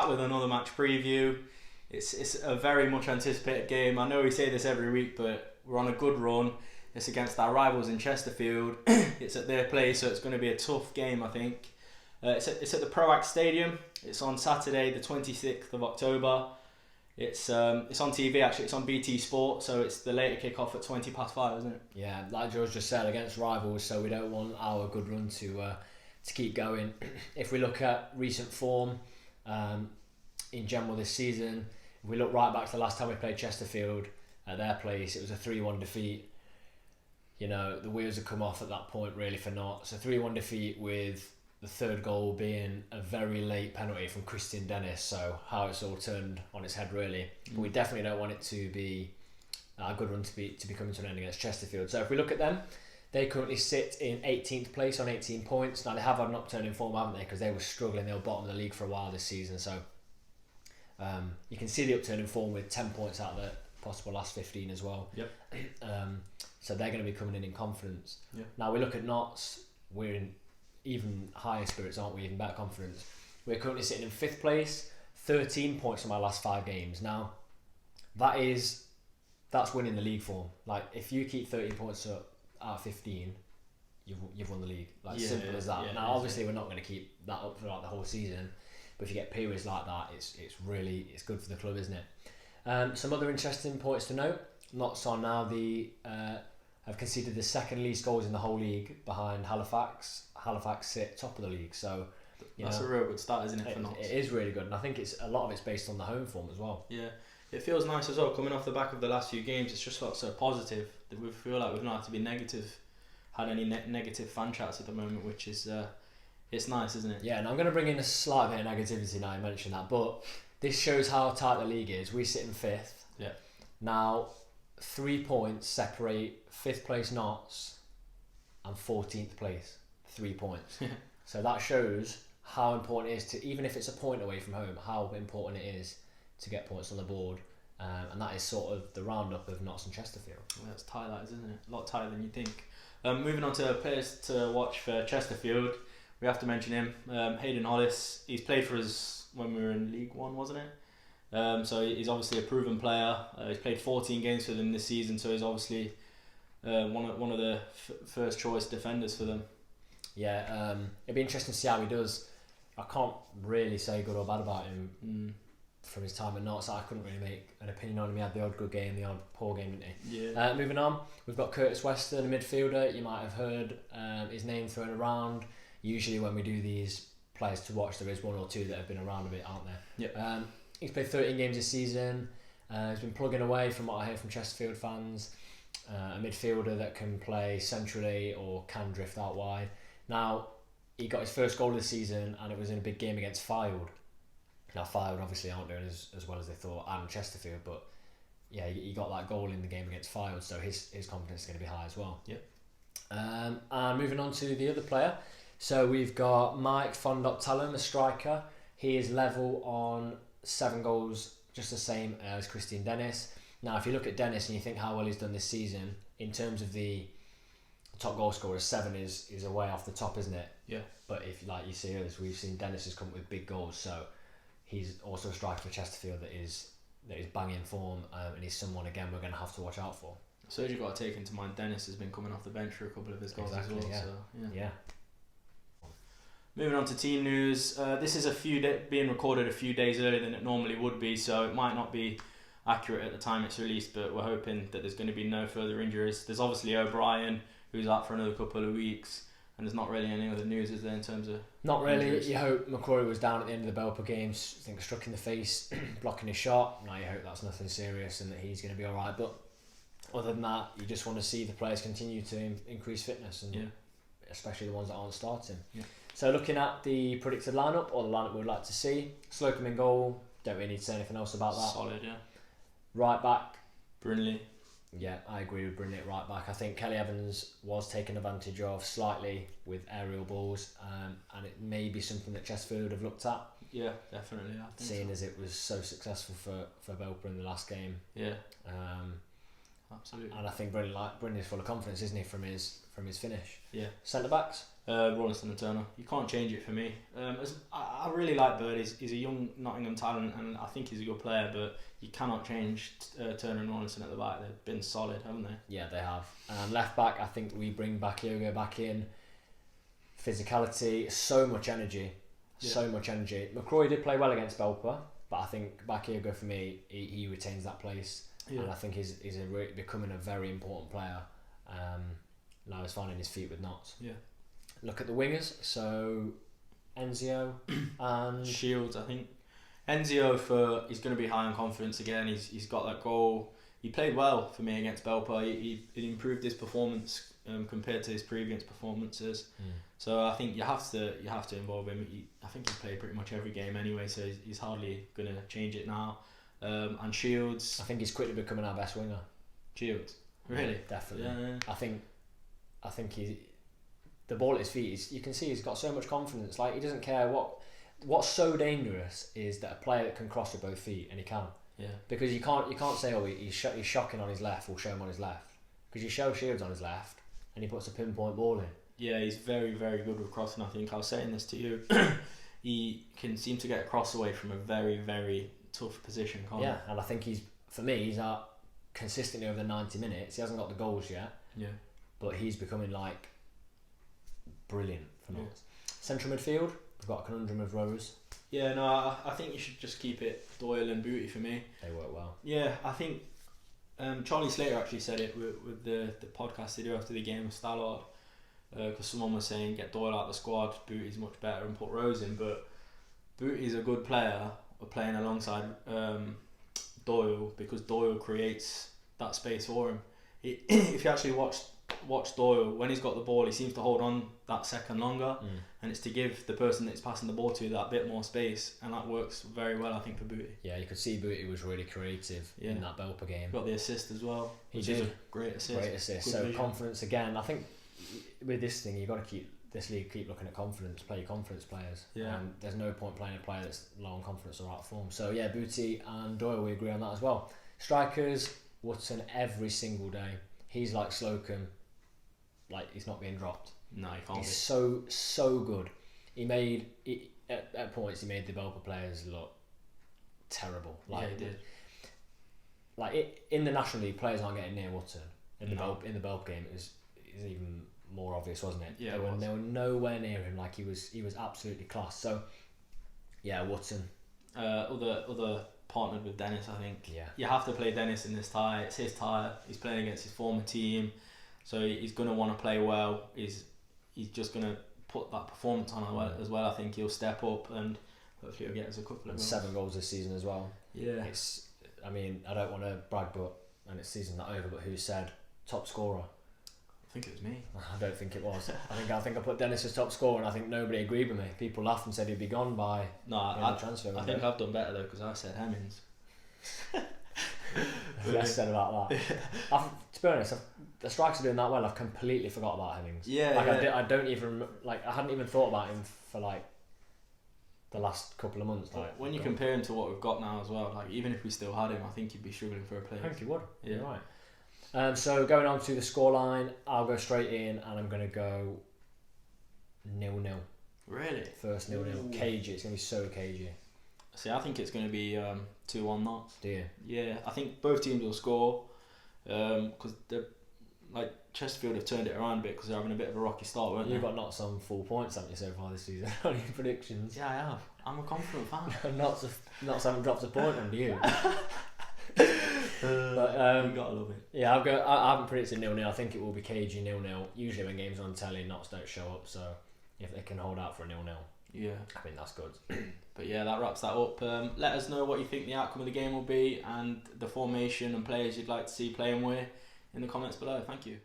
back with another match preview. It's a very much anticipated game. I know we say this every week, but we're on a good run. It's against our rivals in Chesterfield. It's at their place, so it's going to be a tough game, I think. It's at the Proact Stadium. It's on Saturday, the 26th of October. It's on TV actually. It's on BT Sport, so it's the later kick-off at 5:20, isn't it? Yeah, like George just said, against rivals, so we don't want our good run to keep going. If we look at recent form in general this season, if we look right back to the last time we played Chesterfield at their place, it was a 3-1 defeat. You know, the wheels had come off at that point really for Notts. A 3-1 defeat with the third goal being a very late penalty from Christian Dennis, so how it's all turned on its head really. But we definitely don't want it to be a good run to be coming to an end against Chesterfield. So if we look at them, they currently sit in 18th place on 18 points. Now they have had an upturn in form, haven't they? Because they were struggling, they were bottom of the league for a while this season. So you can see the upturn in form with 10 points out of the possible last 15 as well. Yep. So they're going to be coming in confidence. Yep. Now we look at Notts, we're in even higher spirits, aren't we? Even better confidence. We're currently sitting in 5th place, 13 points from our last 5 games. Now, that's winning the league form. Like, if you keep 13 points out of 15, you've won the league. Like, simple as that. Now, obviously, we're not going to keep that up throughout the whole season, but if you get periods like that, it's good for the club, isn't it? Some other interesting points to note. Notts are now have conceded the second least goals in the whole league behind Halifax. Halifax sit top of the league, so that's a real good start, isn't it, for Notts? It is really good, and I think a lot of it's based on the home form as well. Yeah, it feels nice as well coming off the back of the last few games. It's just felt so positive that we feel like we've not had to be negative, had any negative fan chats at the moment, which is it's nice, isn't it? Yeah, and I'm going to bring in a slight bit of negativity now. I mentioned that, but this shows how tight the league is. We sit in 5th. Yeah. Now, 3 points separate 5th place Notts and 14th place. 3 points. So that shows how important it is to, even if it's a point away from home, how important it is to get points on the board. And that is sort of the roundup of Notts and Chesterfield. Well, that's tight, that is, isn't it? A lot tighter than you think. Moving on to players to watch for Chesterfield, we have to mention him. Hayden Hollis. He's played for us when we were in League One, wasn't it? So he's obviously a proven player. He's played 14 games for them this season, so he's obviously one of the first choice defenders for them. Yeah, it'd be interesting to see how he does. I can't really say good or bad about him from his time at Notts. I couldn't really make an opinion on him. He had the odd good game, the odd poor game, didn't he? Yeah. Moving on, we've got Curtis Weston, a midfielder. You might have heard his name thrown around. Usually when we do these players to watch, there is one or two that have been around a bit, aren't there? Yep. He's played 13 games this season. He's been plugging away from what I hear from Chesterfield fans. A midfielder that can play centrally or can drift out wide. Now, he got his first goal of the season and it was in a big game against Fylde. Now, Fylde obviously aren't doing as well as they thought, and Chesterfield, but yeah, he got that goal in the game against Fylde, so his confidence is going to be high as well. Yep. And moving on to the other player. So we've got Mike Fondop-Talon, a striker. He is level on 7 goals, just the same as Christian Dennis. Now, if you look at Dennis and you think how well he's done this season, in terms of the top goal scorer, 7 is a way off the top, isn't it? Yeah. But if, like you see us, we've seen Dennis has come up with big goals, so he's also a striker for Chesterfield that is banging form, and he's someone again we're going to have to watch out for. So you've got to take into mind Dennis has been coming off the bench for a couple of his goals as well. Yeah. So, yeah. Moving on to team news. This is being recorded a few days earlier than it normally would be, so it might not be accurate at the time it's released, but we're hoping that there's going to be no further injuries. There's obviously O'Brien, who's out for another couple of weeks, and there's not really any other news, is there, in terms of Not really. injuries? You hope McCrory was down at the end of the Belper games, I think struck in the face, blocking his shot. Now you hope that's nothing serious and that he's going to be alright, but other than that, you just want to see the players continue to increase fitness, and especially the ones that aren't starting. Yeah. So looking at the predicted lineup, or the lineup we'd like to see, Slocum in goal, don't really need to say anything else about that. Solid, yeah. Right back, Brynley. yeah, I agree with Brynley at right back. I think Kelly Evans was taken advantage of slightly with aerial balls, and it may be something that Chesterfield have looked at, Yeah, definitely. I think seeing as it was so successful for Belper in the last game. Yeah. absolutely. And I think Brendan's full of confidence, isn't he, from his finish? Yeah. Centre backs. Rawlinson and Turner. You can't change it for me. I really like Bird. He's a young Nottingham talent, and I think he's a good player. But you cannot change Turner and Rawlinson at the back. They've been solid, haven't they? Yeah, they have. And left back, I think we bring Bakayoko back in. Physicality, so much energy, so much energy. McCrory did play well against Belper, but I think Bakayoko for me, he retains that place, and I think he's becoming a very important player. Now he's finding his feet with Notts. Yeah. Look at the wingers. So Enzio and Shields. I think Enzio he's going to be high on confidence again. He's got that goal. He played well for me against Belper. He improved his performance compared to his previous performances. So I think you have to involve him. I think he's played pretty much every game anyway, so he's hardly going to change it now. And Shields. I think he's quickly becoming our best winger. Shields, really? Yeah, definitely. Yeah. I think the ball at his feet. You can see he's got so much confidence. Like, he doesn't care what. What's so dangerous is that a player that can cross with both feet, and he can. Yeah. Because you can't say, oh, he's shocking on his left, we'll show him on his left. Because you show Shields on his left, and he puts a pinpoint ball in. Yeah, he's very, very good with crossing. I think I was saying this to you. He can seem to get a cross away from a very, very tough position. Yeah, and I think he's consistently over the 90 minutes. He hasn't got the goals yet. Yeah. But he's becoming like brilliant for Notts. Central midfield, we've got a conundrum of rowers. Yeah, no, I think you should just keep it Doyle and Booty for me. They work well. Yeah, I think Charlie Slater actually said it with the podcast they do after the game with Stallard, because someone was saying get Doyle out of the squad, Booty's much better, and put Rose in. But Booty's a good player, playing alongside Doyle, because Doyle creates that space for him. If you actually watch Doyle, when he's got the ball, he seems to hold on that second longer, and it's to give the person that's passing the ball to that bit more space, and that works very well, I think, for Booty. Yeah, you could see Booty was really creative in that Belper game. Got the assist as well. He did. Great assist. Good so vision. Confidence again. I think with this thing, you've got to keep looking at confidence, play your confidence players. Yeah. There's no point playing a player that's low on confidence or out of form. So yeah, Booty and Doyle, we agree on that as well. Strikers, Wootton every single day. He's like Slocum. Like, he's not being dropped. No, he can't. He's so good. At points he made the Belper players look terrible. Like, yeah, he did. Like, in the National League, players aren't getting near Wootton. In the Belper game, it was even more obvious, wasn't it? Yeah, they were nowhere near him. Like, he was absolutely class. So yeah, Wootton. Other partnered with Dennis, I think. Yeah. You have to play Dennis in this tie. It's his tie. He's playing against his former team. So he's going to want to play well. He's just going to put that performance on as well. I think he'll step up, and hopefully he'll get us a couple of goals. 7 goals this season as well. Yeah. I mean, I don't want to brag, and it's season not over, but who said top scorer? I think it was me. I don't think it was. I think I put Dennis as top scorer, and I think nobody agreed with me. People laughed and said he'd be gone by the transfer. I think I've done better though, because I said Hemmings. Less said about that. To be honest, the strikers are doing that well. I've completely forgot about Hemmings. I don't even I hadn't even thought about him for like the last couple of months. Like, when you compare him to what we've got now as well, like, even if we still had him, I think he'd be struggling for a place. I think he would. Yeah, you're right. So going on to the scoreline, I'll go straight in, and I'm gonna go 0-0. Really? First 0-0. Cagey. It's gonna be so cagey. See, I think it's going to be 2-1 Notts. Do you? Yeah, I think both teams will score, because Chesterfield have turned it around a bit, because they're having a bit of a rocky start, weren't they? You've got Notts on 4 points, haven't you, so far this season? On your predictions. Yeah, I have. I'm a confident fan. Notts haven't dropped a point under you. But you gotta love it. Yeah, I haven't predicted 0-0. I think it will be cagey 0-0. Usually when games are on telly, Notts don't show up, so if they can hold out for a 0-0. Yeah, I think that's good. But yeah, that wraps that up. Let us know what you think the outcome of the game will be, and the formation and players you'd like to see playing where in the comments below. Thank you.